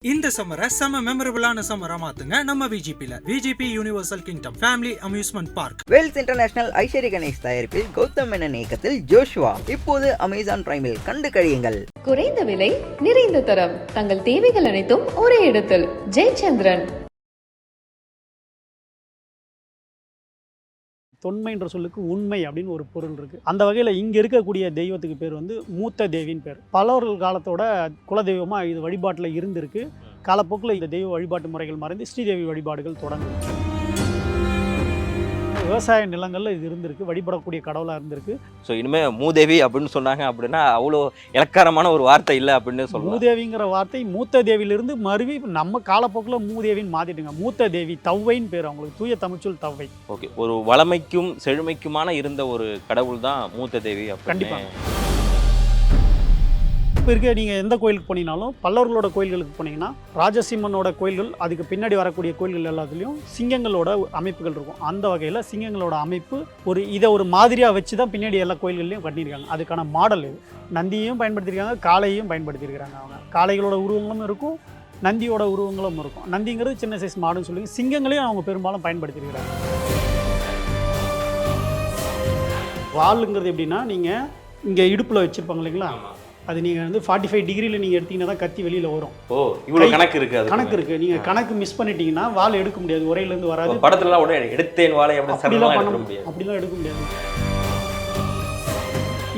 இந்த சம்மரை செம மெமரபிளான சம்மரா மாத்துங்க நம்ம விஜிபில. VGP Universal Kingdom family amusement park. Vels International Aishwarya Ganesh தயாரிப்பில் கௌதம் மேனன் இயக்கத்தில் ஜோஷுவா இப்போது அமேசான் பிரைமில் கண்டு கழியுங்கள். குறைந்த விலை, நிறைந்த தரம், தங்கள் தேவைகள் அனைத்தும் ஒரே இடத்தில். ஜெயச்சந்திரன். தொன்மைன்ற சொல்லுக்கு உண்மை அப்படின்னு ஒரு பொருள் இருக்குது. அந்த வகையில் இங்கே இருக்கக்கூடிய தெய்வத்துக்கு பேர் வந்து மூத்த தேவின்னு பேர். பல்லவர்கள் காலத்தோட குலதெய்வமாக இது வழிபாட்டில் இருந்திருக்கு. காலப்போக்கில் இந்த தெய்வ வழிபாட்டு முறைகள் மறைந்து ஸ்ரீதேவி வழிபாடுகள் தொடங்குது. விவசாய நிலங்களில் இது இருந்திருக்கு, வழிபடக்கூடிய கடவுளாக இருந்திருக்கு. ஸோ இனிமேல் மூதேவி அப்படின்னு சொன்னாங்க அப்படின்னா அவ்வளோ இலக்காரமான ஒரு வார்த்தை இல்லை அப்படின்னு சொல்லுவோம். மூதேவிங்கிற வார்த்தை மூத்த தேவியிலிருந்து மருவி நம்ம காலப்போக்கில் மூதேவின்னு மாற்றிட்டுங்க. மூத்த தேவி தவ்வைன்னு பேர், அவங்களுக்கு தூய தமிழ்ச்சொல் தவ்வை. ஓகே, ஒரு வளமைக்கும் செழுமைக்குமான இருந்த ஒரு கடவுள் தான் மூத்த தேவி. கண்டிப்பாக. இப்போ இருக்க நீங்கள் எந்த கோயிலுக்கு போனீங்கனாலும், பல்லவர்களோட கோயில்களுக்கு போனீங்கன்னா ராஜசிம்மனோட கோயில்கள், அதுக்கு பின்னாடி வரக்கூடிய கோயில்கள் எல்லாத்துலேயும் சிங்கங்களோட அமைப்புகள் இருக்கும். அந்த வகையில் சிங்கங்களோட அமைப்பு இதை ஒரு மாதிரியாக வச்சு தான் பின்னாடி எல்லா கோயில்கள்லையும் கட்டியிருக்காங்க. அதுக்கான மாடல் இது. நந்தியையும் பயன்படுத்தியிருக்காங்க, காளையையும் பயன்படுத்தியிருக்கிறாங்க. அவங்க காளைகளோட உருவங்களும் இருக்கும், நந்தியோட உருவங்களும் இருக்கும். நந்திங்கிறது சின்ன சைஸ் மாடுன்னு சொல்லுங்க. சிங்கங்களையும் அவங்க பெரும்பாலும் பயன்படுத்தியிருக்கிறாங்க. வாளுங்கிறது எப்படின்னா, நீங்கள் இங்கே இடுப்பில் வச்சுருப்பாங்க இல்லைங்களா, அது நீங்கள் வந்து 45 டிகிரியில் நீங்கள் எடுத்தீங்கன்னா தான் கத்தி வெளியில் வரும். ஓ, இவ்வளோ கணக்கு இருக்குது. அது கணக்கு இருக்குது. நீங்கள் கணக்கு மிஸ் பண்ணிட்டீங்கன்னா வாள் எடுக்க முடியாது, உரையிலேருந்து வராது. படத்துலலாம் உடனே எடுத்தேன் வாழை அப்படிலாம் பண்ண முடியாது, அப்படிலாம் எடுக்க முடியாது.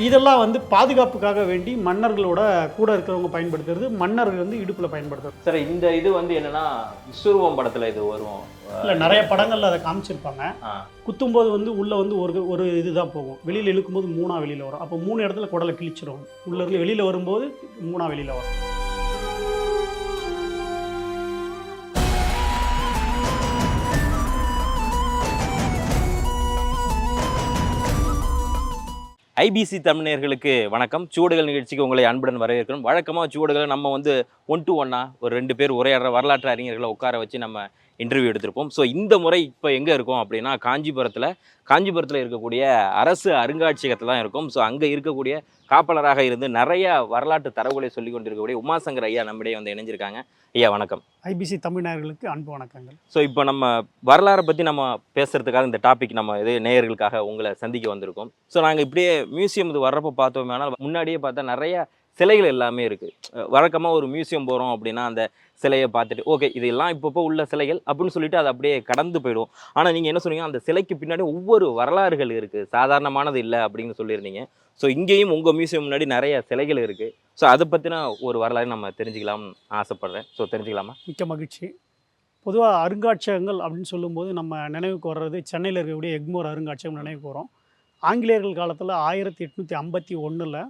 இதெல்லாம் வந்து பாதுகாப்புக்காக வேண்டி மன்னர்களோட கூட இருக்கிறவங்க பயன்படுத்துறது, மன்னர்கள் வந்து இடுப்பில் பயன்படுத்துறது. சார், இந்த இது வந்து என்னன்னா விஸ்வரூபம் படத்தில் இது வரும் இல்லை, நிறைய படங்கள்ல அதை காமிச்சிருப்பாங்க. குத்தும்போது வந்து உள்ள வந்து ஒரு இதுதான் போகும், வெளியில் இழுக்கும்போது 3 வெளியில் வரும். அப்போ 3 இடத்துல குடலை கிழிச்சிடும். உள்ளேருந்து வெளியில் வரும்போது 3 வெளியில் வரும். ஐபிசி தமிழர்களுக்கு வணக்கம். சூடுகள் நிகழ்ச்சிக்கு உங்களை அன்புடன் வரவேற்கிறோம். வழக்கமாக சூடுகளை நம்ம வந்து 1 to 1 ஒரு 2 பேர் உரையாடுற வரலாற்று அறிஞர்களை உட்கார வச்சு நம்ம இன்டர்வியூ எடுத்திருப்போம். ஸோ இந்த முறை இப்போ எங்கே இருக்கோம் அப்படின்னா காஞ்சிபுரத்தில் இருக்கக்கூடிய அரசு அருங்காட்சியகத்தில் தான் இருக்கும். ஸோ அங்கே இருக்கக்கூடிய காப்பாளராக இருந்து நிறைய வரலாற்று தரவுகளை சொல்லி கொண்டிருக்கக்கூடிய உமாசங்கர் ஐயா நம்மிடையே வந்து இணைஞ்சிருக்காங்க. ஐயா வணக்கம். ஐபிசி தமிழர்களுக்கு அன்பு வணக்கங்கள். ஸோ இப்போ நம்ம வரலாறை பற்றி நம்ம பேசுகிறதுக்காக இந்த டாபிக் நம்ம நேயர்களுக்காக உங்களை சந்திக்க வந்திருக்கோம். ஸோ நாங்கள் இப்படியே மியூசியம் இது வர்றப்போ பார்த்தோமே, ஆனால் முன்னாடியே பார்த்தா நிறைய சிலைகள் எல்லாமே இருக்குது. வழக்கமாக ஒரு மியூசியம் போகிறோம் அப்படின்னா அந்த சிலையை பார்த்துட்டு ஓகே இதெல்லாம் இப்பப்போ உள்ள சிலைகள் அப்படின்னு சொல்லிட்டு அதை அப்படியே கடந்து போயிடும். ஆனால் நீங்கள் என்ன சொன்னீங்க, அந்த சிலைக்கு பின்னாடி ஒவ்வொரு வரலாறுகள் இருக்குது, சாதாரணமானது இல்லை அப்படின்னு சொல்லியிருந்தீங்க. ஸோ இங்கேயும் உங்கள் மியூசியம் முன்னாடி நிறைய சிலைகள் இருக்குது. ஸோ அதை பற்றின ஒரு வரலாறு நம்ம தெரிஞ்சுக்கலாம்னு ஆசைப்பட்றேன். ஸோ தெரிஞ்சுக்கலாமா? மிக்க மகிழ்ச்சி. பொதுவாக அருங்காட்சியகங்கள் அப்படின்னு சொல்லும்போது நம்ம நினைவுக்கு வர்றது சென்னையில் இருக்கக்கூடிய எக்மோர் அருங்காட்சியகம் நினைவுக்கு வரும். ஆங்கிலேயர்கள் காலத்தில் 1851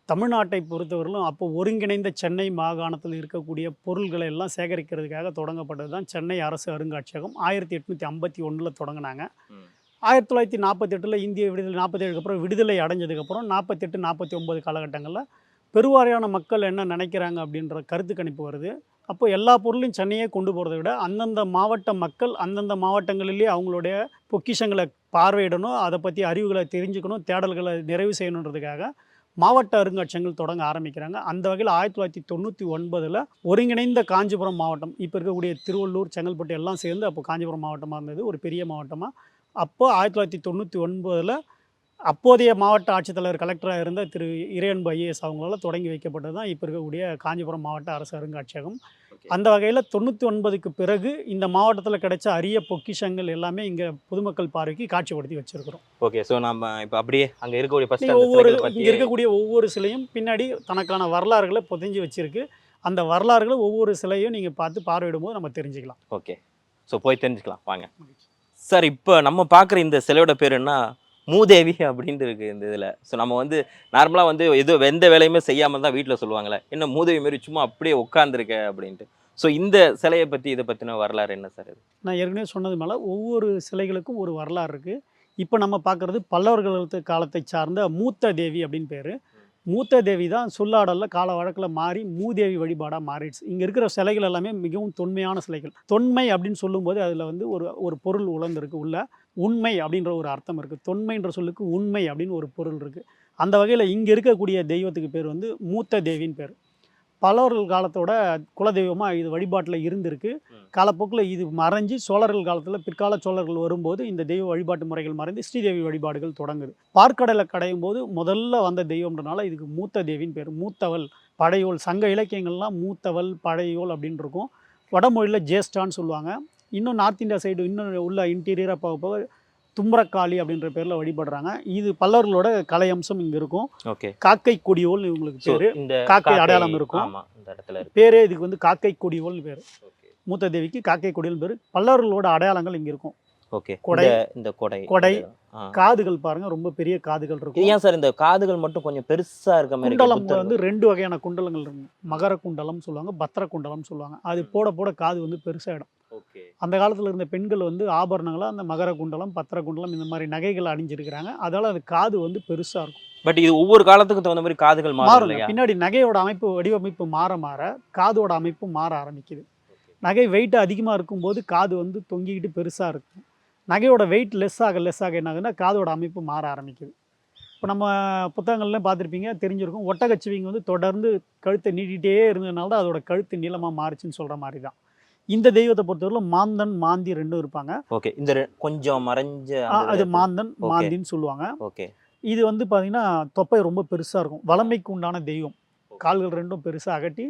தமிழ்நாட்டை பொறுத்தவரையிலும் அப்போ ஒருங்கிணைந்த சென்னை மாகாணத்தில் இருக்கக்கூடிய பொருள்களை எல்லாம் சேகரிக்கிறதுக்காக தொடங்கப்பட்டது தான் சென்னை அரசு அருங்காட்சியகம். 1851 தொடங்கினாங்க. 1948 இந்திய விடுதலை, 47 அப்புறம் விடுதலை அடைஞ்சதுக்கப்புறம் 48, 49 காலகட்டங்களில் பெருவாரியான மக்கள் என்ன நினைக்கிறாங்க அப்படின்ற கருத்து கணிப்பு வருது. அப்போ எல்லா பொருளையும் சென்னையே கொண்டு போகிறத விட அந்தந்த மாவட்ட மக்கள் அந்தந்த மாவட்டங்களிலேயே அவங்களுடைய பொக்கிஷங்களை பார்வையிடணும், அதை பற்றி அறிவுகளை தெரிஞ்சுக்கணும், தேடல்களை நிறைவு செய்யணுன்றதுக்காக மாவட்ட அருங்காட்சியகங்கள் தொடங்க ஆரம்பிக்கிறாங்க. அந்த வகையில் 1999 ஒருங்கிணைந்த காஞ்சிபுரம் மாவட்டம், இப்போ இருக்கக்கூடிய திருவள்ளூர், செங்கல்பட்டு எல்லாம் சேர்ந்து அப்போ காஞ்சிபுரம் மாவட்டமாக இருந்தது, ஒரு பெரிய மாவட்டமாக. அப்போ 1999 அப்போதைய மாவட்ட ஆட்சித்தலைவர் கலெக்டராக இருந்த திரு இறையன்பு ஐஏஎஸ் அவங்களால தொடங்கி வைக்கப்பட்டது தான் இப்போ இருக்கக்கூடிய காஞ்சிபுரம் மாவட்ட அரசு அருங்காட்சியகம். அந்த வகையில் 99க்கு பிறகு இந்த மாவட்டத்தில் கிடைச்ச அரிய பொக்கிஷங்கள் எல்லாமே இங்கே பொதுமக்கள் பார்வைக்கு காட்சிப்படுத்தி வச்சிருக்கிறோம். ஓகே, ஸோ நம்ம இப்போ அப்படியே அங்கே இருக்கக்கூடிய இங்கே இருக்கக்கூடிய ஒவ்வொரு சிலையும் பின்னாடி தனக்கான வரலாறுகளை புதைஞ்சி வச்சிருக்கு. அந்த வரலாறுகளை ஒவ்வொரு சிலையும் நீங்கள் பார்த்து பார்வையிடும் போது நம்ம தெரிஞ்சுக்கலாம். ஓகே, ஸோ போய் தெரிஞ்சுக்கலாம் வாங்க. சார், இப்போ நம்ம பார்க்குற இந்த சிலையோட பேர் என்ன? மூதேவி அப்படின்ட்டு இருக்குது இந்த இதில். ஸோ நம்ம வந்து நார்மலாக வந்து எந்த வேலையுமே செய்யாமல் தான் வீட்டில் சொல்லுவாங்களே, என்ன மூதேவி மாரி சும்மா அப்படியே உட்காந்துருக்க அப்படின்ட்டு. ஸோ இந்த சிலையை பற்றி இதை பற்றின வரலாறு என்ன சார்? இது நான் ஏற்கனவே சொன்னது மேலே ஒவ்வொரு சிலைகளுக்கும் ஒரு வரலாறு இருக்குது. இப்போ நம்ம பார்க்குறது பல்லவர்கள் காலத்தை சார்ந்த மூத்த தேவி அப்படின்னு பேர். மூத்த தேவி தான் சொல்லாடலில் கால வழக்கில் மாறி மூதேவி வழிபாடாக மாறிடுச்சு. இங்கே இருக்கிற சிலைகள் எல்லாமே மிகவும் தொன்மையான சிலைகள். தொன்மை அப்படின்னு சொல்லும்போது அதில் வந்து ஒரு பொருள் உழந்திருக்கு. உள்ள உண்மை அப்படின்ற ஒரு அர்த்தம் இருக்குது. தொன்மைன்ற சொல்லுக்கு உண்மை அப்படின்னு ஒரு பொருள் இருக்குது. அந்த வகையில் இங்கே இருக்கக்கூடிய தெய்வத்துக்கு பேர் வந்து மூத்த தேவின்னு பேர். பல்லவர்கள் காலத்தோட குலதெய்வமாக இது வழிபாட்டில் இருந்திருக்கு. காலப்போக்கில் இது மறைஞ்சு சோழர்கள் காலத்தில் பிற்கால சோழர்கள் வரும்போது இந்த தெய்வ வழிபாட்டு முறைகள் மறைந்து ஸ்ரீதேவி வழிபாடுகள் தொடங்குது. பார்க்கடலை கடையும் போது முதல்ல வந்த தெய்வம்ன்றனால இதுக்கு மூத்த தேவின்னு பேர். மூத்தவள், படையோல், சங்க இலக்கியங்கள்லாம் மூத்தவள், படையோல் அப்படின்னு இருக்கும். வடமொழியில் ஜேஷ்டான்னு சொல்லுவாங்க. இன்னும் நார்த் இந்தியா சைடு இன்னும் உள்ள இன்டீரியராக போக போக தும்பரக்காளி அப்படின்ற பேரில் வழிபடுறாங்க. இது பல்லவர்களோட கலை அம்சம் இங்கே இருக்கும். ஓகே. காக்கை கொடியோல் இவங்களுக்கு பேர். இந்த காக்கை அடையாளம் இருக்கும். ஆமா, இந்த இடத்துல இருக்கு. பேரே இதுக்கு வந்து காக்கை கொடியோல்னு பேர். ஓகே. மூத்த தேவிக்கு காக்கை கொடியோல் பேர். பல்லவர்களோட அடையாளங்கள் இங்கே இருக்கும். ஓகே. கொடை, இந்த கொடை, காதுகள் பாருங்க, ரொம்ப பெரிய காதுகள் இருக்கும். ஏன் சார் இந்த காதுகள் மட்டும் கொஞ்சம் பெருசா இருக்க மாதிரி குண்டலம் வந்து 2 வகையான குண்டலங்கள் இருக்கும். மகர குண்டலம் சொல்லுவாங்க, பத்திர குண்டலம் சொல்லுவாங்க. அது போட போட காது வந்து பெருசாயிடும். ஓகே. அந்த காலத்தில் இருந்த பெண்கள் வந்து ஆபரணங்களாக அந்த மகர குண்டலம், பத்திர குண்டலம் இந்த மாதிரி நகைகள் அணிஞ்சிருக்கிறாங்க. அதனால அது காது வந்து பெருசாக இருக்கும். பட் இது ஒவ்வொரு காலத்துக்கு தகுந்த மாதிரி காதுகள் மாறும் இல்லையா? பின்னாடி நகையோட அமைப்பு, வடிவமைப்பு மாற மாற காதோட அமைப்பு மாற ஆரம்பிக்குது. நகை வெயிட் அதிகமாக இருக்கும்போது காது வந்து தொங்கிக்கிட்டு பெருசாக இருக்கும். நகையோட வெயிட் லெஸ் ஆக என்ன ஆகுதுன்னா காதோட அமைப்பு மாற ஆரம்பிக்குது. இப்போ நம்ம புத்தகங்கள்லாம் பார்த்துருப்பீங்க, தெரிஞ்சிருக்கும். ஒட்டகச்சிவிங்க வந்து தொடர்ந்து கழுத்தை நீட்டிகிட்டே இருந்ததுனால தான் அதோட கழுத்து நீளமாக மாறுச்சுன்னு சொல்கிற மாதிரி தான். இந்த தெய்வத்தை பொறுத்தவரையிலும் மாந்தன், மாந்தி 2 இருப்பாங்க. ஓகே. இந்த கொஞ்சம் மறைஞ்ச அது மாந்தன், மாந்தின்னு சொல்லுவாங்க. ஓகே. இது வந்து பார்த்தீங்கன்னா தொப்பை ரொம்ப பெருசாக இருக்கும். வளமைக்கு உண்டான தெய்வம். கால்கள் 2ம் பெருசாக அகட்டி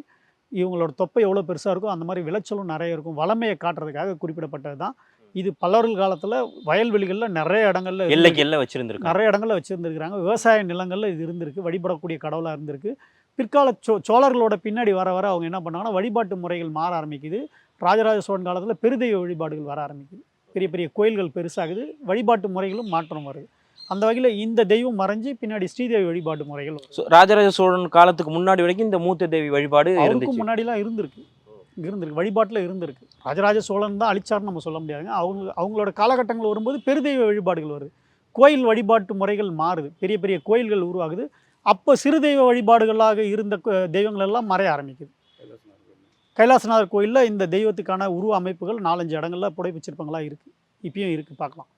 இவங்களோட தொப்பை எவ்வளோ பெருசாக இருக்கோ அந்த மாதிரி விளைச்சலும் நிறைய இருக்கும். வளமையை காட்டுறதுக்காக குறிப்பிடப்பட்டது தான். இது பல்லவர்கள் காலத்தில் வயல்வெளிகளில் நிறைய இடங்கள்ல நிறைய இடங்களில் வச்சுருந்துருக்குறாங்க. விவசாய நிலங்களில் இது இருந்திருக்கு. வழிபடக்கூடிய கடவுளாக இருந்திருக்கு. பிற்கால சோழர்களோட பின்னாடி வர வர அவங்க என்ன பண்ணாங்கன்னா வழிபாட்டு முறைகள் மாற ஆரம்பிக்குது. ராஜராஜ சோழன் காலத்தில் பெருதெய்வ வழிபாடுகள் வர ஆரம்பிக்குது. பெரிய பெரிய கோயில்கள் பெருசாகுது. வழிபாட்டு முறைகளும் மாற்றம் வருது. அந்த வகையில் இந்த தெய்வம் மறைஞ்சு பின்னாடி ஸ்ரீதேவி வழிபாட்டு முறைகள். ராஜராஜ சோழன் காலத்துக்கு முன்னாடி வரைக்கும் இந்த மூத்த தேவி வழிபாடு முன்னாடிலாம் இருந்திருக்கு. வழிபாட்டில் இருந்திருக்கு. ராஜராஜ சோழன் தான் அழிச்சார்னு நம்ம சொல்ல முடியாதுங்க. அவங்களோட காலகட்டங்கள் வரும்போது பெருதெய்வ வழிபாடுகள் வருது. கோயில் வழிபாட்டு முறைகள் மாறுது. பெரிய பெரிய கோயில்கள் உருவாகுது. அப்போ சிறு தெய்வ வழிபாடுகளாக இருந்த தெய்வங்கள் எல்லாம் மறைய ஆரம்பிக்குது. கைலாசநாதர் கோயிலில் இந்த தெய்வத்துக்கான உருவ அமைப்புகள் 4-5 இடங்களில் புடைப்பிச்சிருப்பங்களாக இருக்குது. இப்பயும் இருக்குது, பார்க்கலாம்.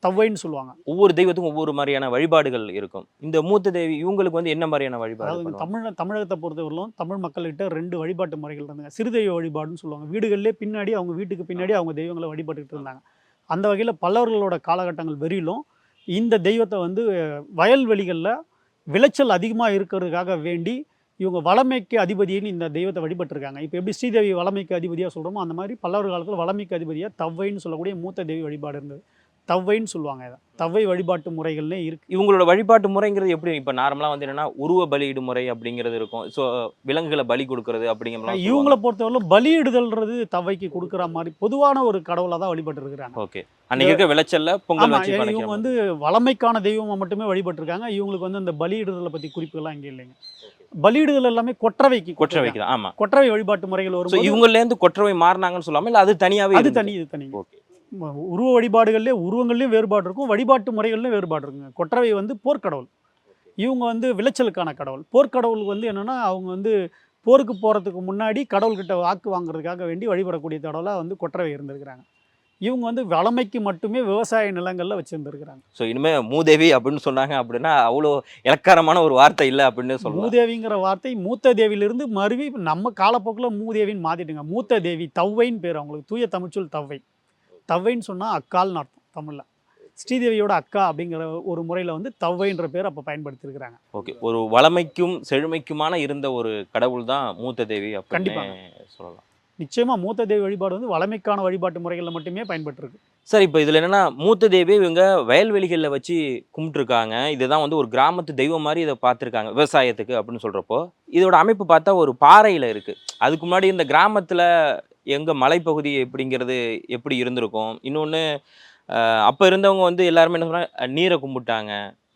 தவ்வைன்னு சொல்லுவாங்க. ஒவ்வொரு தெய்வத்துக்கும் ஒவ்வொரு மாதிரியான வழிபாடுகள் இருக்கும். இந்த மூத்த தேவி இவங்களுக்கு வந்து என்ன மாதிரியான வழிபாடு? அதாவது தமிழகத்தை பொறுத்தவரையிலும் தமிழ் மக்கள்கிட்ட 2 வழிபாட்டு முறைகள் இருந்தாங்க. சிறு தெய்வ வழிபாடுன்னு சொல்லுவாங்க. வீடுகளிலே பின்னாடி அவங்க வீட்டுக்கு பின்னாடி அவங்க தெய்வங்களை வழிபட்டுக்கிட்டு இருந்தாங்க. அந்த வகையில் பல்லவர்களோட காலகட்டங்கள் வெறியிலும் இந்த தெய்வத்தை வந்து வயல்வெளிகளில் விளைச்சல் அதிகமாக இருக்கிறதுக்காக வேண்டி இவங்க வளமைக்கு அதிபதினு இந்த தெய்வத்தை வழிபட்டிருக்காங்க. இப்போ எப்படி ஸ்ரீதேவி வளமைக்கு அதிபதியாக சொல்கிறோமோ அந்த மாதிரி பல்லவர் காலத்தில் வளமைக்கு அதிபதியாக தவ்வைன்னு சொல்லக்கூடிய மூத்த தேவி வழிபாடு இருந்தது. தவ்வைன்னு சொல்லுவாங்க. இதை தவ்வை வழிபாட்டு முறைகள்னே இருக்குது. இவங்களோட வழிபாட்டு முறைங்கிறது எப்படி? இப்போ நார்மலாக வந்து என்னென்னா உருவ பலியிடு முறை அப்படிங்கிறது இருக்கும். ஸோ விலங்குகளை பலி கொடுக்கறது அப்படிங்கிற இவங்களை பொறுத்தவரை பலியிடுதல்ன்றது தவ்வைக்கு கொடுக்குற மாதிரி பொதுவான ஒரு கடவுளாக தான் வழிபட்டு இருக்கிறாங்க. ஓகே. அன்னைக்கு இருக்க விளைச்சல்ல பொங்கல் வச்சு இவங்க வந்து வளமைக்கான தெய்வமாக மட்டுமே வழிபட்டிருக்காங்க. இவங்களுக்கு வந்து இந்த பலியிடுதலை பற்றி குறிப்புகள்லாம் இங்கே இல்லைங்க. பலியிடுதல் எல்லாமே கொற்றவைக்கு தான். ஆமாம், கொற்றவை வழிபாட்டு முறைகள் வரும். இவங்கலேருந்து கொற்றவை மாறினாங்கன்னு சொல்லாமல் இல்லை, அது தனியாகவே அது தனி. ஓகே. உருவ வழிபாடுகள்லேயே உருவங்கள்லேயும் வேறுபாடு இருக்கும், வழிபாட்டு முறைகள்லேயும் வேறுபாடு இருக்குங்க. கொற்றவை வந்து போர்க்கடவுள், இவங்க வந்து விளைச்சலுக்கான கடவுள். போர்க்கடவுளுக்கு வந்து என்னென்னா அவங்க வந்து போருக்கு போகிறதுக்கு முன்னாடி கடவுள்கிட்ட வாக்கு வாங்குறதுக்காக வேண்டி வழிபடக்கூடிய கடவுளாக வந்து கொற்றவை இருந்திருக்கிறாங்க. இவங்க வந்து வளமைக்கு மட்டுமே விவசாய நிலங்களில் வச்சுருந்துருக்கிறாங்க. ஸோ இனிமேல் மூதேவி அப்படின்னு சொன்னாங்க அப்படின்னா அவ்வளோ இலக்காரமான ஒரு வார்த்தை இல்லை அப்படின்னு சொல்லுவோம். மூதேவிங்கிற வார்த்தை மூத்த தேவியிலிருந்து மருவி நம்ம காலப்போக்கில் மூதேவின்னு மாற்றிட்டுங்க. மூத்த தேவி தவ்வைன்னு பேர். அவங்களுக்கு தூய தமிழ்ச்சொல் தவ்வை. தவ்வைன்னு சொன்னால் அக்கால்னு அர்த்தம் தமிழில். ஸ்ரீதேவியோட அக்கா அப்படிங்கிற ஒரு முறையில் வந்து தவ்வைன்ற பேர் அப்போ பயன்படுத்தியிருக்கிறாங்க. ஓகே. ஒரு வளமைக்கும் செழுமைக்குமான இருந்த ஒரு கடவுள் தான் மூத்த தேவி. கண்டிப்பாக சொல்லலாம். நிச்சயமாக மூத்த தேவி வழிபாடு வந்து வளமைக்கான வழிபாட்டு முறைகளில் மட்டுமே பயன்பட்டுருக்கு. சார், இப்போ இதில் என்னென்னா மூத்த தேவி இவங்க வயல்வெளிகளில் வச்சு கும்பிட்டுருக்காங்க. இதுதான் வந்து ஒரு கிராமத்து தெய்வம் மாதிரி இதை பார்த்துருக்காங்க விவசாயத்துக்கு அப்படின்னு சொல்கிறப்போ, இதோட அமைப்பு பார்த்தா ஒரு பாறையில் இருக்குது. அதுக்கு முன்னாடி இந்த கிராமத்தில் எங்கள் மலைப்பகுதி எப்படிங்கிறது எப்படி இருந்திருக்கும்? இன்னொன்று, அப்போ இருந்தவங்க வந்து எல்லாருமே என்ன சொன்னாங்க, நீரை கும்பிட்டாங்க,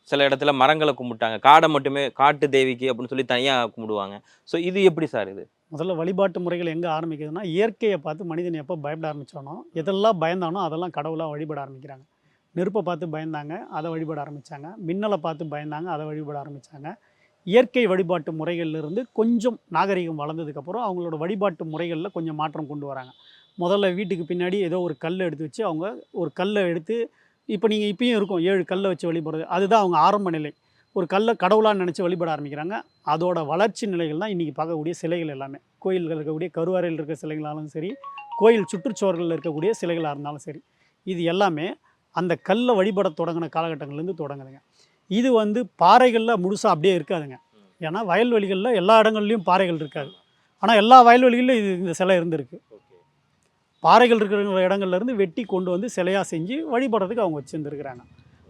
சில இடத்துல மரங்களை கும்பிட்டாங்க, காடை மட்டுமே காட்டு தேவிக்கு அப்படின்னு சொல்லி தனியாக கும்பிடுவாங்க. ஸோ இது எப்படி சார்? இது முதல்ல வழிபாட்டு முறைகள் எங்கே ஆரம்பிக்குதுன்னா, இயற்கையை பார்த்து மனிதன் எப்போ பயப்பட ஆரம்பித்தானோ, எதெல்லாம் பயந்தானோ அதெல்லாம் கடவுளாக வழிபட ஆரம்பிக்கிறாங்க. நெருப்பை பார்த்து பயந்தாங்க, அதை வழிபட ஆரம்பித்தாங்க. மின்னலை பார்த்து பயந்தாங்க, அதை வழிபட ஆரம்பித்தாங்க. இயற்கை வழிபாட்டு முறைகள்லேருந்து கொஞ்சம் நாகரிகம் வளர்ந்ததுக்கப்புறம் அவங்களோட வழிபாட்டு முறைகளில் கொஞ்சம் மாற்றம் கொண்டு வராங்க. முதல்ல வீட்டுக்கு பின்னாடி ஏதோ ஒரு கல் எடுத்து வச்சு அவங்க ஒரு கல்லை எடுத்து, இப்போ நீங்கள் இப்பயும் இருக்கும் 7 கல்லை வச்சு வழிபடுறது, அதுதான் அவங்க ஆரம்ப நிலை. ஒரு கல்லை கடவுளாக நினச்சி வழிபட ஆரம்பிக்கிறாங்க. அதோட வளர்ச்சி நிலைகள் தான் இன்றைக்கி பார்க்கக்கூடிய சிலைகள் எல்லாமே. கோயில்கள் இருக்கக்கூடிய கருவறையில் இருக்க சிலைகளாலும் சரி, கோயில் சுற்றுச்சுவர்களில் இருக்கக்கூடிய சிலைகளாக இருந்தாலும் சரி, இது எல்லாமே அந்த கல்லை வழிபட தொடங்கின காலகட்டங்கள்லேருந்து தொடங்குதுங்க. இது வந்து பாறைகளில் முழுசாக அப்படியே இருக்காதுங்க. ஏன்னா வயல்வெளிகளில் எல்லா இடங்கள்லையும் பாறைகள் இருக்காது. ஆனால் எல்லா வயல்வெளிகளிலும் இந்த சிலை இருந்திருக்கு. பாறைகள் இருக்கிற இடங்கள்லேருந்து வெட்டி கொண்டு வந்து சிலையாக செஞ்சு வழிபடுறதுக்கு அவங்க வச்சுருந்துருக்குறாங்க.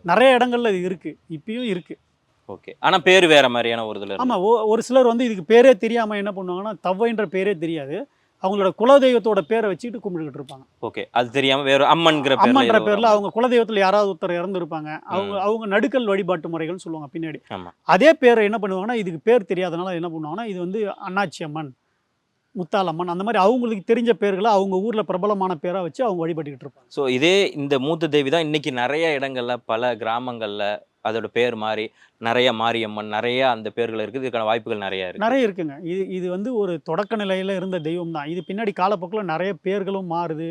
நிறைய இடங்கள்ல இது இருக்குது, இப்பயும் இருக்குது. ஓகே. ஆனால் பேர் வேறு மாதிரியான ஒரு இதில். ஆமாம், ஒரு சிலர் வந்து இதுக்கு பேரே தெரியாமல் என்ன பண்ணுவாங்கன்னா, தவ்வைன்ற பேரே தெரியாது, அவங்களோட குலதெய்வத்தோட பேரை வச்சுக்கிட்டு கும்பிட்டுக்கிட்டு இருப்பாங்க. ஓகே. அது தெரியாமல் வேறு அம்மன்கிற பேரில் அவங்க குலதெய்வத்தில் யாராவது ஒருத்தர் இறந்துருப்பாங்க. அவங்க நடுக்கல் வழிபாட்டு முறைகள்னு சொல்லுவாங்க பின்னாடி. அதே பேரை என்ன பண்ணுவாங்கன்னா, இதுக்கு பேர் தெரியாதனால என்ன பண்ணுவாங்கன்னா, இது வந்து அண்ணாச்சி அம்மன், முத்தாலம்மன், அந்த மாதிரி அவங்களுக்கு தெரிஞ்ச பேர்களை அவங்க ஊரில் பிரபலமான பேராக வச்சு அவங்க வழிபட்டுக்கிட்டு இருப்பாங்க. ஸோ இதே இந்த மூத்த தேவி தான் இன்றைக்கி நிறைய இடங்களில் பல கிராமங்களில் அதோட பேர் மாறி நிறைய மாரியம்மன் நிறைய அந்த பேர்கள் இருக்குது. இதுக்கான வாய்ப்புகள் நிறைய இருக்குங்க. இது வந்து ஒரு தொடக்க நிலையில் இருந்த தெய்வம் தான். இது பின்னாடி காலப்போக்கில் நிறைய பேர்களும் மாறுது.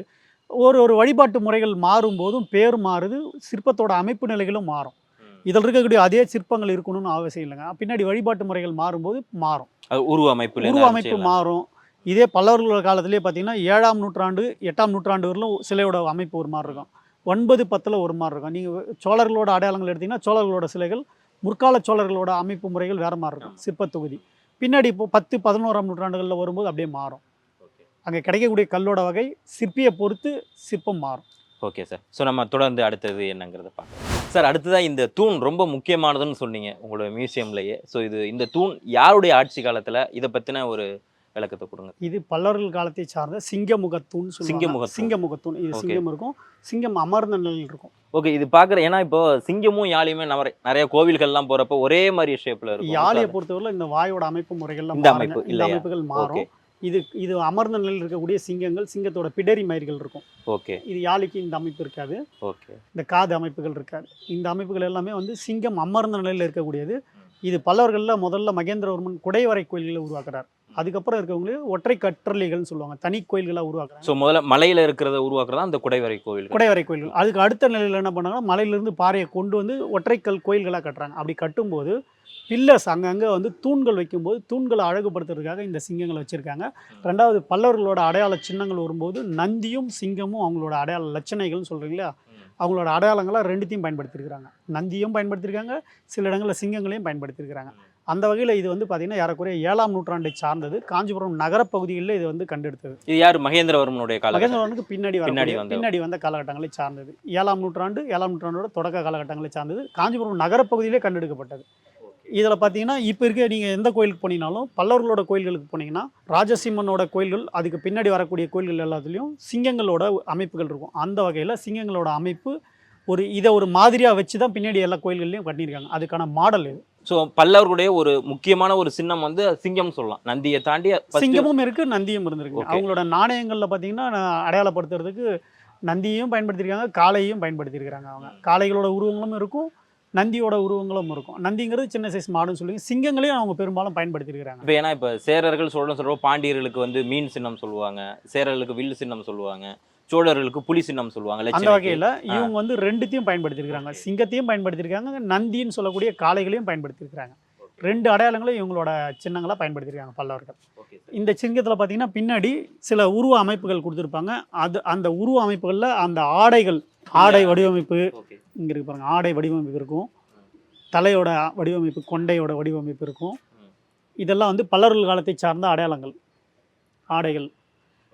ஒரு வழிபாட்டு முறைகள் மாறும்போதும் பேர் மாறுது, சிற்பத்தோட அமைப்பு நிலைகளும் மாறும். இதில் இருக்கக்கூடிய அதே சிற்பங்கள் இருக்கணும்னு அவசியம் இல்லைங்க. பின்னாடி வழிபாட்டு முறைகள் மாறும்போது மாறும், உருவ அமைப்பு மாறும். இதே பல்லவர்களோட காலத்திலே பார்த்தீங்கன்னா 7ஆம் நூற்றாண்டு 8ஆம் நூற்றாண்டு வரலும் சிலையோட அமைப்பு ஒரு மாதிரி இருக்கும். 9, 10 ஒரு மாதிரி இருக்கும். நீங்கள் சோழர்களோட அடையாளங்கள் எடுத்திங்கன்னா சோழர்களோட சிலைகள், முற்கால சோழர்களோட அமைப்பு முறைகள் வேறு மாதிரி இருக்கும் சிற்ப தொகுதி. பின்னாடி இப்போ 10, 11ஆம் நூற்றாண்டுகளில் வரும்போது அப்படியே மாறும். அங்கே கிடைக்கக்கூடிய கல்லோட வகை, சிற்பியை பொறுத்து சிற்பம் மாறும். Okay sir. ஸோ நம்ம தொடர்ந்து அடுத்தது என்னங்கிறத பார்க்கலாம் சார். அடுத்ததாக இந்த தூண் ரொம்ப முக்கியமானதுன்னு சொன்னீங்க உங்களோட மியூசியம்லேயே. ஸோ இந்த தூண் யாருடைய ஆட்சி காலத்தில், இதை பற்றின ஒரு விளக்கத்தை கொடுங்க. இது பல்லவர்கள் காலத்தை சார்ந்த சிங்கமுகத்தூண். சிங்கமுகத்தூண். இது சிங்கம் இருக்கும், சிங்கம் அமர்ந்த நிலையில் இருக்கும். ஓகே. இது பார்க்குற, ஏன்னா இப்போ சிங்கமும் யாழியுமே நிறைய கோவில்கள்லாம் போகிறப்போ ஒரே மாதிரி ஷேப்பில் இருக்கும். யாழியை பொறுத்தவரை இந்த வாயோட அமைப்பு முறைகள்லாம் இந்த அமைப்புகள் மாறும். இது அமர்ந்த நிலையில் இருக்கக்கூடிய சிங்கங்கள், சிங்கத்தோட பிடரி மயிர்கள் இருக்கும். ஓகே. இது யாழிக்கு இந்த அமைப்பு இருக்காது. ஓகே. இந்த காது அமைப்புகள் இருக்காது. இந்த அமைப்புகள் எல்லாமே வந்து சிங்கம் அமர்ந்த நிலையில் இருக்கக்கூடியது. இது பல்லவர்களில் முதல்ல மகேந்திரவர்மன் குடைவரை கோயில்களை உருவாக்குறார். அதுக்கப்புறம் இருக்கவங்களே ஒற்றை கற்றளிகள்னு சொல்லுவாங்க, தனி கோயில்களாக உருவாக்குறாங்க. ஸோ முதல்ல மலையில் இருக்கிறத உருவாக்குறதா அந்த குடைவரை கோயில்கள். அதுக்கு அடுத்த நிலையில் என்ன பண்ணாங்கன்னா, மலையிலிருந்து பாறையை கொண்டு வந்து ஒற்றைக்கல் கோயில்களாக கட்டுறாங்க. அப்படி கட்டும்போது பில்லர்ஸ் அங்கங்கே வந்து தூண்கள் வைக்கும்போது தூண்களை அழகுபடுத்துறதுக்காக இந்த சிங்கங்களை வச்சுருக்காங்க. ரெண்டாவது, பல்லவர்களோட அடையாள சின்னங்கள் வரும்போது நந்தியும் சிங்கமும் அவங்களோட அடையாள லட்சணைகள்னு சொல்கிறீங்களா, அவங்களோட அடையாளங்களாக ரெண்டுத்தையும் பயன்படுத்தியிருக்கிறாங்க. நந்தியும் பயன்படுத்தியிருக்காங்க, சில இடங்களில் சிங்கங்களையும் பயன்படுத்தியிருக்கிறாங்க. அந்த வகையில் இது வந்து பார்த்திங்கன்னா ஏறக்குறைய 7ஆம் நூற்றாண்டை சார்ந்தது. காஞ்சிபுரம் நகரப்பகுதிகளில் இது வந்து கண்டெடுத்தது. இது யார்? மகேந்திரவர்மனுடைய காலம். மகேந்திரவர்மனுக்கு பின்னாடி வந்த காலகட்டங்களை சார்ந்தது. 7ஆம் நூற்றாண்டோட தொடக்க காலகட்டங்களை சார்ந்தது. காஞ்சிபுரம் நகரப்பகுதியிலே கண்டெடுக்கப்பட்டது. இதில் பார்த்தீங்கன்னா இப்போ இருக்க நீங்கள் எந்த கோயிலுக்கு போனீங்கனாலும், பல்லவர்களோட கோயில்களுக்கு போனீங்கன்னா ராஜசிம்மனோட கோயில்கள், அதுக்கு பின்னாடி வரக்கூடிய கோயில்கள் எல்லாத்துலேயும் சிங்கங்களோட அமைப்புகள் இருக்கும். அந்த வகையில் சிங்கங்களோட அமைப்பு இதை ஒரு மாதிரியாக வச்சு தான் பின்னாடி எல்லா கோயில்கள்லையும் கட்டியிருக்காங்க. அதுக்கான மாடல் இது. ஸோ பல்லவர்களுடைய ஒரு முக்கியமான ஒரு சின்னம் வந்து சிங்கம் சொல்லலாம். நந்தியை தாண்டி சிங்கமும் இருக்குது, நந்தியும் இருந்திருக்கு. அவங்களோட நாணயங்களில் பார்த்தீங்கன்னா அடையாளப்படுத்துறதுக்கு நந்தியையும் பயன்படுத்தியிருக்காங்க, காளையையும் பயன்படுத்தியிருக்கிறாங்க. அவங்க காளைகளோட உருவங்களும் இருக்கும், நந்தியோட உருவங்களும் இருக்கும். நந்திங்கிறது சின்ன சைஸ் மாடுன்னு சொல்லி சிங்கங்களையும் அவங்க பெரும்பாலும் பயன்படுத்தியிருக்கிறாங்க. இப்போ ஏன்னா இப்போ சேரர்கள் சொல்கிறோம், பாண்டியர்களுக்கு வந்து மீன் சின்னம் சொல்லுவாங்க, சேரர்களுக்கு வில்லு சின்னம் சொல்லுவாங்க, சோழர்களுக்கு புலி சின்னம் சொல்லுவாங்க. அந்த வகையில் இவங்க வந்து ரெண்டுத்தையும் பயன்படுத்தியிருக்கிறாங்க. சிங்கத்தையும் பயன்படுத்தியிருக்காங்க, நந்தின்னு சொல்லக்கூடிய காளைகளையும் பயன்படுத்தியிருக்கிறாங்க. ரெண்டு அடையாளங்களும் இவங்களோட சின்னங்களாக பயன்படுத்தியிருக்காங்க பல்லவர்கள். இந்த சிங்கத்தில் பார்த்தீங்கன்னா பின்னாடி சில உருவ அமைப்புகள் கொடுத்துருப்பாங்க. அந்த உருவ அமைப்புகளில் அந்த ஆடை வடிவமைப்பு இங்கே இருக்கு பாருங்கள். ஆடை வடிவமைப்பு இருக்கும், தலையோட வடிவமைப்பு, கொண்டையோட வடிவமைப்பு இருக்கும். இதெல்லாம் வந்து பல்லவர்கள் காலத்தை சார்ந்த அடையாளங்கள், ஆடைகள்.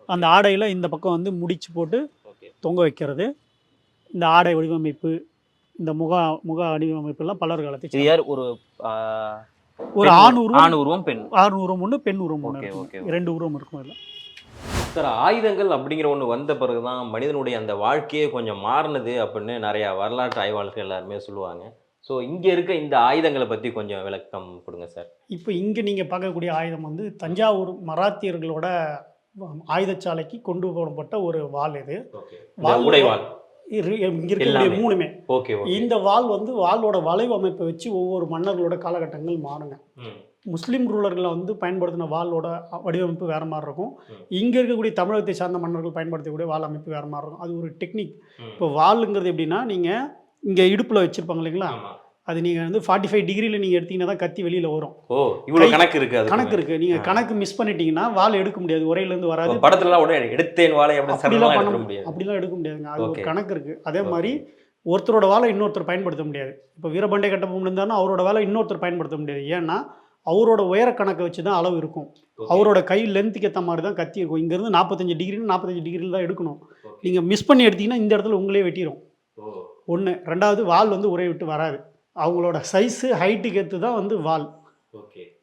அந்த ஆடையில் இந்த பக்கம் வந்து முடிச்சு போட்டு தொங்க வைக்கிறது, இந்த ஆடை வடிவமைப்பு, இந்த முக வடிவமைப்புலாம் பல்லவர் காலத்தை. யார்? ஒரு ஆண் உருவம், பெண் உருவம் ஒன்று, பெண் உருவம் ஒன்று, 2 உருவம் இருக்கும். இல்லை சார், ஆயுதங்கள் அப்படிங்கிற ஒன்று வந்த பிறகு தான் மனிதனுடைய அந்த வாழ்க்கையே கொஞ்சம் மாறினது அப்படின்னு நிறையா வரலாற்று ஆய்வாளர்கள் எல்லாருமே சொல்லுவாங்க. ஸோ இங்கே இருக்க இந்த ஆயுதங்களை பற்றி கொஞ்சம் விளக்கம் கொடுங்க சார். இப்போ இங்கே நீங்கள் பார்க்கக்கூடிய ஆயுதம் வந்து தஞ்சாவூர் மராத்தியர்களோட ஆயுதச்சாலைக்கு கொண்டு போகப்பட்ட ஒரு வாள். இது உடைவாள். இங்கே இருக்கக்கூடிய 3மே. இந்த வாள் வந்து வாளோட வளைவு அமைப்பை வச்சு ஒவ்வொரு மன்னர்களோட காலகட்டங்கள் மாறுங்க. முஸ்லீம் ரூலர்களை வந்து பயன்படுத்தின வாளோட வடிவமைப்பு வேறு மாதிரி இருக்கும். இங்கே இருக்கக்கூடிய தமிழகத்தை சார்ந்த மன்னர்கள் பயன்படுத்தக்கூடிய வாள் அமைப்பு வேறு மாதிரி இருக்கும். அது ஒரு டெக்னிக். இப்போ வாளுங்கிறது எப்படின்னா, நீங்கள் இங்கே இடுப்பில் வச்சுருப்பாங்க இல்லைங்களா, அது நீங்கள் வந்து 45 டிகிரியில் நீங்கள் எடுத்தீங்கன்னா தான் கத்தி வெளியில் வரும். ஓ இவ்வளோ கணக்கு இருக்கு, அது கணக்கு இருக்குது. நீங்கள் கணக்கு மிஸ் பண்ணிட்டீங்கன்னா வால் எடுக்க முடியாது, உரையிலேருந்து வராது. படத்துலலாம் உடனே எடுத்தேன் வாழை அப்படிலாம் எடுக்க முடியாது. அப்படிலாம் எடுக்க முடியாதுங்க, அது ஒரு கணக்கு இருக்குது. அதே மாதிரி ஒருத்தரோட வாழை இன்னொருத்தர் பயன்படுத்த முடியாது. இப்போ வீரபாண்டிய கட்டபொம்மன் இருந்தாருன்னா அவரோட வேலை இன்னொருத்தர் பயன்படுத்த முடியாது. ஏன்னா அவரோட உயர கணக்கை வச்சு தான் அளவு இருக்கும். அவரோட கை லென்த்துக்கு ஏற்ற மாதிரி தான் கத்தி இருக்கும். இங்கேருந்து 45 டிகிரின்னு 45 டிகிரியில் தான் எடுக்கணும். நீங்கள் மிஸ் பண்ணி எடுத்தீங்கன்னா இந்த இடத்துல உங்களே வெட்டிடும். ஒன்று. ரெண்டாவது, வால் வந்து உரையை விட்டு வராது. அவங்களோட சைஸு ஹைட்டுக்கு ஏற்று தான் வந்து வால்.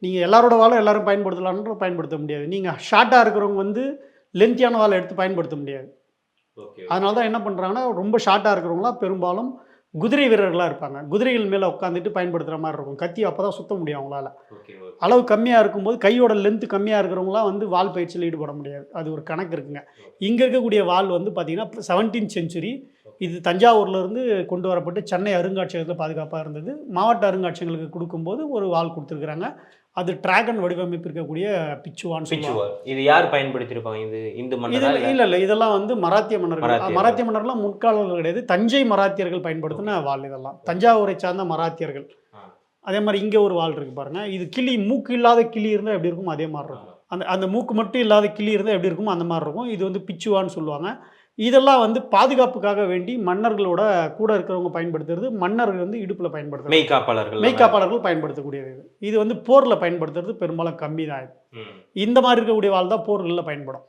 நீங்கள் எல்லாரோட வாழும் எல்லாரும் பயன்படுத்தலான்ற பயன்படுத்த முடியாது. நீங்கள் ஷார்ட்டாக இருக்கிறவங்க வந்து லென்த்தியான வாழை எடுத்து பயன்படுத்த முடியாது. அதனால தான் என்ன பண்ணுறாங்கன்னா ரொம்ப ஷார்ட்டாக இருக்கிறவங்களாம் பெரும்பாலும் குதிரை வீரர்களாக இருப்பாங்க. குதிரைகள் மேலே உட்காந்துட்டு பயன்படுத்துகிற மாதிரி இருக்கும். கத்தி அப்போ தான் சுத்த முடியும் அவங்களால. அளவு கம்மியாக இருக்கும்போது கையோட லென்த்து கம்மியாக இருக்கிறவங்களாம் வந்து வால் பயிற்சியில் ஈடுபட முடியாது. அது ஒரு கணக்கு இருக்குங்க. இங்கே இருக்கக்கூடிய வால் வந்து பார்த்திங்கன்னா 17th century இது தஞ்சாவூர்லேருந்து கொண்டு வரப்பட்டு சென்னை அருங்காட்சியகத்தில் பாதுகாப்பாக இருந்தது. மாவட்ட அருங்காட்சியங்களுக்கு கொடுக்கும்போது ஒரு வால் கொடுத்துருக்குறாங்க. அது டிராகன் வடிவமைப்பு இருக்கக்கூடிய பிச்சுவான்னு சொல்லுவாங்க. இது யார் பயன்படுத்தியிருப்பாங்க? இது இந்து மன்னர் இல்லை, இதெல்லாம் வந்து மராத்திய மன்னர்கள். மராத்திய மன்னர்லாம் முற்காலங்கள் கிடையாது. தஞ்சை மராத்தியர்கள் பயன்படுத்தின வால் இதெல்லாம். தஞ்சாவூரை சார்ந்த மராத்தியர்கள். அதே மாதிரி இங்கே ஒரு வால் இருக்குது பாருங்கள். இது கிளி, மூக்கு இல்லாத கிளி இருந்தால் எப்படி இருக்கும் அதே மாதிரி இருக்கும். அந்த மூக்கு மட்டும் இல்லாத கிளி இருந்தால் எப்படி இருக்குமோ அந்த மாதிரி இருக்கும். இது வந்து பிச்சுவான்னு சொல்லுவாங்க. இதெல்லாம் வந்து பாதுகாப்புக்காக வேண்டி மன்னர்களோட கூட இருக்கிறவங்க பயன்படுத்துறது. மன்னர்கள் வந்து இடுப்பில் பயன்படுத்துறது. மெய்காப்பாளர்கள் பயன்படுத்தக்கூடியது. இது வந்து போரில் பயன்படுத்துறது பெரும்பாலும் கம்மி தான். இந்த மாதிரி இருக்கக்கூடிய வாள் தான் போர்களில் பயன்படும்.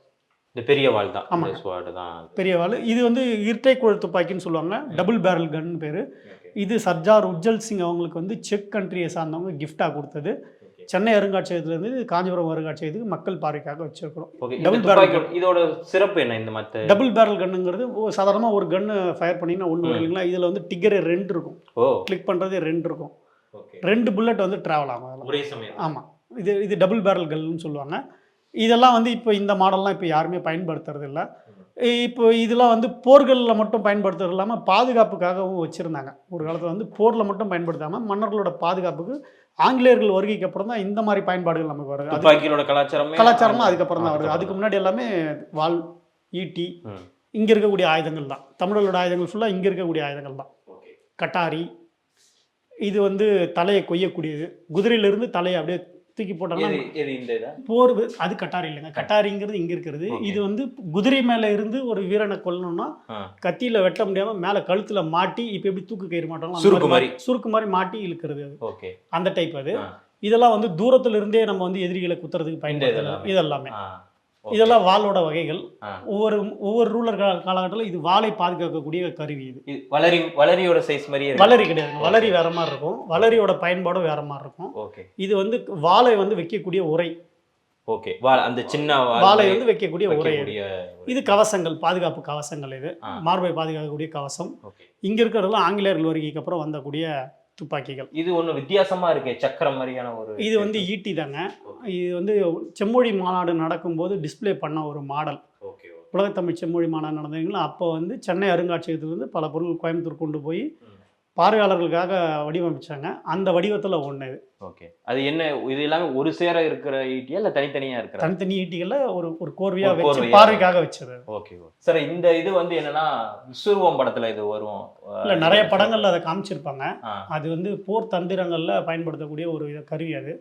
இந்த பெரிய வாள் தான். ஆமாம், பெரிய வாள். இது வந்து இரட்டை குழல் துப்பாக்கின்னு சொல்லுவாங்க. டபுள் பேரல் கன் பேர். இது சர்ஜார் உஜ்ஜல் சிங் அவங்களுக்கு வந்து செக் கண்ட்ரியை சார்ந்தவங்க கிஃப்டாக கொடுத்தது. சென்னை அருங்காட்சியகத்திலேருந்து காஞ்சிபுரம் அருங்காட்சியகத்துக்கு மக்கள் பார்வைக்காக வச்சிருக்கிறோம். டபுள் பேரல் கன் இதோட சிறப்பு என்ன? இந்த மற்ற டபுள் பேரல் கன்னுங்கிறது சாதாரணமாக ஒரு கன்று ஃபயர் பண்ணிங்கன்னா ஒன்று இல்லைங்களா, இதில் வந்து டிக்கரே 2 இருக்கும். கிளிக் பண்ணுறதே 2 இருக்கும். 2 புல்லட் வந்து ட்ராவல் ஆகும் ஒரே சமயம். ஆமாம், இது டபுள் பேரல் கன்னு சொல்லுவாங்க. இதெல்லாம் வந்து இப்போ இந்த மாடல்லாம் இப்போ யாருமே பயன்படுத்துறது இல்லை. இப்போ இதெல்லாம் வந்து போர்களில் மட்டும் பயன்படுத்துறது இல்லாமல் பாதுகாப்புக்காகவும் வச்சுருந்தாங்க. ஒரு காலத்தில் வந்து போரில் மட்டும் பயன்படுத்தாமல் மன்னர்களோட பாதுகாப்புக்கு ஆங்கிலேயர்கள் வருகைக்கு அப்புறம் தான் இந்த மாதிரி பயன்பாடுகள் நமக்கு வருது. துப்பாக்கியோட கலாச்சாரமாக அதுக்கப்புறம் தான் வருது. அதுக்கு முன்னாடி எல்லாமே வாள், ஈட்டி, இங்கே இருக்கக்கூடிய ஆயுதங்கள் தான். தமிழர்களோட ஆயுதங்கள் ஃபுல்லாக இங்கே இருக்கக்கூடிய ஆயுதங்கள் தான். கட்டாரி, இது வந்து தலையை கொய்யக்கூடியது. குதிரையிலிருந்து தலையை அப்படியே தூக்கி போட்டாங்கன்னா போர், அது கட்டாரி இல்லைங்க. கட்டாரிங்கிறது இங்கே இருக்கிறது. இது வந்து குதிரை மேலே இருந்து ஒரு வீரனை கொல்லணும்னா கத்தியில் வெட்ட முடியாமல் மேலே கழுத்தில் மாட்டி, இப்போ எப்படி தூக்கு கயிறு மாட்டோம் சுருக்கு மாதிரி மாட்டி இழுக்கிறது. அது அந்த டைப். அது இதெல்லாம் வந்து தூரத்துல இருந்தே நம்ம வந்து எதிரிகளை குத்துறதுக்கு பயன்படுத்தலாம். இதெல்லாமே இதெல்லாம் வாளோட வகைகள். ஒவ்வொரு ரூலர் காலகட்டத்தில் இது வாளை பாதுகாக்கக்கூடிய கருவி. இது வளரியோட சைஸ் மாதிரியே. வளரி கிடையாது, வளரி வேற மாதிரி இருக்கும். வளரியோட பயன்பாடும் வேற மாதிரி இருக்கும். இது வந்து வாளை வந்து வைக்கக்கூடிய உரை. அந்த சின்ன வாளை வந்து வைக்கக்கூடிய உரை. இது கவசங்கள், பாதுகாப்பு கவசங்கள். இது மார்பை பாதுகாக்கக்கூடிய கவசம். இங்க இருக்கிறதெல்லாம் ஆங்கிலேயர்கள் வருகைக்கு அப்புறம் வந்தக்கூடிய துப்பாக்கிகள். இது ஒன்று வித்தியாசமா இருக்கு, சக்கரம் மாதிரியான ஒரு. இது வந்து ஈட்டி தாங்க. இது வந்து செம்மொழி மாநாடு நடக்கும்போது டிஸ்பிளே பண்ண ஒரு மாடல். உலகத்தமிழ் செம்மொழி மாநாடு நடந்தீங்களா, அப்போ வந்து சென்னை அருங்காட்சியகத்திலிருந்து பல பொருள் கோயம்புத்தூர் கொண்டு போய் பார்வையாளர்களுக்காக வடிவமைச்சாங்க. அந்த வடிவத்தில் ஒன்று இது. அது என்ன? இது எல்லாமே ஒரு சேர இருக்கிற ஈட்டியா இல்லை தனித்தனியா இருக்கிற? தனித்தனி ஈட்டிகளை ஒரு கோர்வையாக வச்சு பார்வைக்காக வச்சது. சார், இந்த இது வந்து என்னன்னா விஸ்வரூபம் படத்துல இது வரும். இல்லை, நிறைய படங்கள்ல அதை காமிச்சிருப்பாங்க. அது வந்து போர் தந்திரங்கள்ல பயன்படுத்தக்கூடிய ஒரு கருவி. அது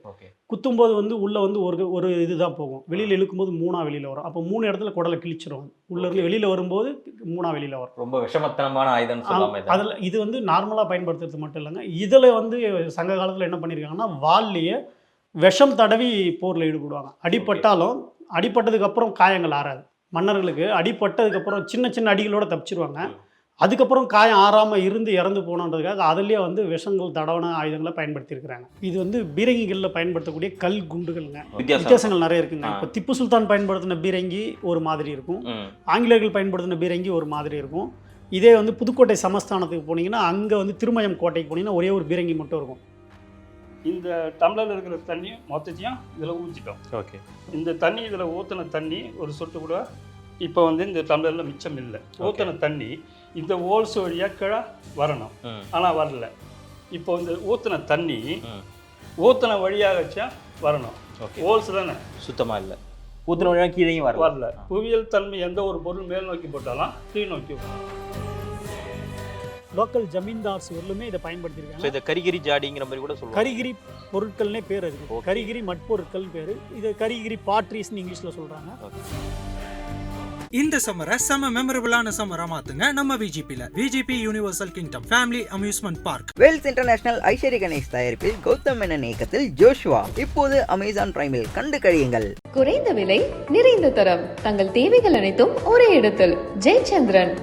குத்தும்போது வந்து உள்ள வந்து ஒரு இதுதான் போகும். வெளியில இழுக்கும்போது 3 வெளியில வரும். அப்போ 3 இடத்துல குடலை கிழிச்சிரும். உள்ள இருந்து வெளியில வரும்போது 3 வெளியில வரும். ரொம்ப விஷமத்தனமான ஆயுதம் சொல்லாம. அதில் இது வந்து நார்மலா பயன்படுத்துறது மட்டும் இல்லைங்க. இதுல வந்து சங்க காலத்துல என்ன பண்ணியிருக்காங்கன்னா, வால்லையே விஷம் தடவி போரில் ஈடுபடுவாங்க. அடிப்பட்டதுக்கு அப்புறம் காயங்கள் ஆறாது. மன்னர்களுக்கு அடிப்பட்டதுக்கப்புறம் சின்ன சின்ன அடிகளோட தப்பிச்சிருவாங்க. அதுக்கப்புறம் காயம் ஆறாமல் இருந்து இறந்து போனன்றதுக்காக அதுலேயே வந்து விஷங்கள் தடவன ஆயுதங்களை பயன்படுத்தியிருக்கிறாங்க. இது வந்து பீரங்கிகளில் பயன்படுத்தக்கூடிய கல் குண்டுகள்ங்க. வித்தியாசங்கள் நிறைய இருக்குங்க. இப்போ திப்பு சுல்தான் பயன்படுத்தின பீரங்கி ஒரு மாதிரி இருக்கும். ஆங்கிலேயர்கள் பயன்படுத்தின பீரங்கி ஒரு மாதிரி இருக்கும். இதே வந்து புதுக்கோட்டை சமஸ்தானத்துக்கு போனீங்கன்னா, அங்கே வந்து திருமயம் கோட்டைக்கு போனீங்கன்னா ஒரே ஒரு பீரங்கி மட்டும் இருக்கும். இந்த டம்ளரில் இருக்கிற தண்ணி மொத்தத்தையும் இதில் ஊற்றிட்டோம். இந்த தண்ணி இதில் ஊற்றின தண்ணி ஒரு சொட்டு கூட இப்போ வந்து இந்த டம்ளரில் மிச்சம் இல்லை. ஊற்றின தண்ணி இந்த ஹோல்ஸ் வழியாக கீழே வரணும், ஆனால் வரல. இப்போ இந்த ஊற்றின தண்ணி ஊற்றின வழியாக வச்சா வரணும். ஹோல்ஸ் தானே, சுத்தமாக இல்லை. ஊற்றின வழியாக கீழே வரல. புவியியல் தன்மை எந்த ஒரு பொருள் மேல் நோக்கி போட்டாலும் கீழ் நோக்கி வரும். லோக்கல் ஜமீன்தார்ஸ் வரலுமே இதை ஸோ பயன்படுத்தியிருக்காங்க. இதை கரிகிரி ஜாடிங்கிற மாதிரி கூட சொல்லுவாங்க. கரிகிரி பொருட்கள்னே பேர் அதுக்கு. Okay. கரிகிரி மட்பொருட்கள் பேர். இது கரிகிரி பாட்ரிஸ்னு இங்கிலீஷில் சொல்கிறாங்க. இந்த சம்மரை செம மெமரபிளான சம்மரா மாத்துங்க நம்ம விஜிபில. VGP Universal Kingdom family amusement park. Vels International Aishwarya Ganesh தயாரிப்பில் கௌதம் மேனன் இயக்கத்தில் ஜோஷுவா இப்போது அமேசான் பிரைமில் கண்டு கழியுங்கள். குறைந்த விலை, நிறைந்த தரம், தங்கள் தேவைகள் அனைத்தும் ஒரே இடத்தில். ஜெயச்சந்திரன்.